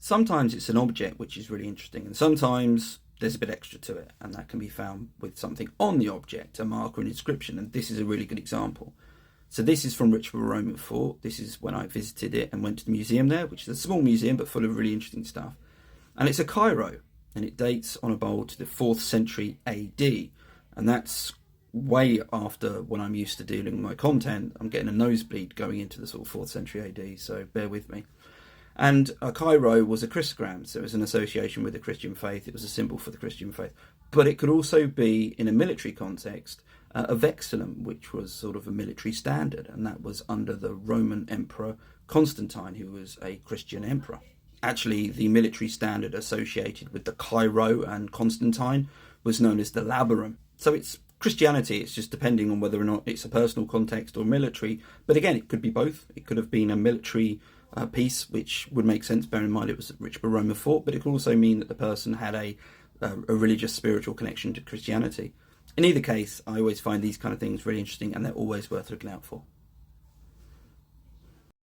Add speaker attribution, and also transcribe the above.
Speaker 1: Sometimes it's an object which is really interesting, and sometimes there's a bit extra to it, and that can be found with something on the object, a mark or an inscription, and this is a really good example. So this is from Richborough Roman Fort. This is when I visited it and went to the museum there, which is a small museum but full of really interesting stuff. And it's a Cairo, and it dates on a bowl to the 4th century AD, and that's way after when I'm used to dealing with my content. I'm getting a nosebleed going into the sort of 4th century AD, so bear with me. And a Cairo was a Christogram, so it was an association with the Christian faith. It was a symbol for the Christian faith. But it could also be, in a military context, a vexillum, which was sort of a military standard, and that was under the Roman Emperor Constantine, who was a Christian emperor. Actually, the military standard associated with the Cairo and Constantine was known as the labarum. So it's Christianity, it's just depending on whether or not it's a personal context or military. But again, it could be both. It could have been a military piece, which would make sense, bearing in mind it was at Richborough Roman Fort, but it could also mean that the person had a religious, spiritual connection to Christianity. In either case, I always find these kind of things really interesting, and they're always worth looking out for.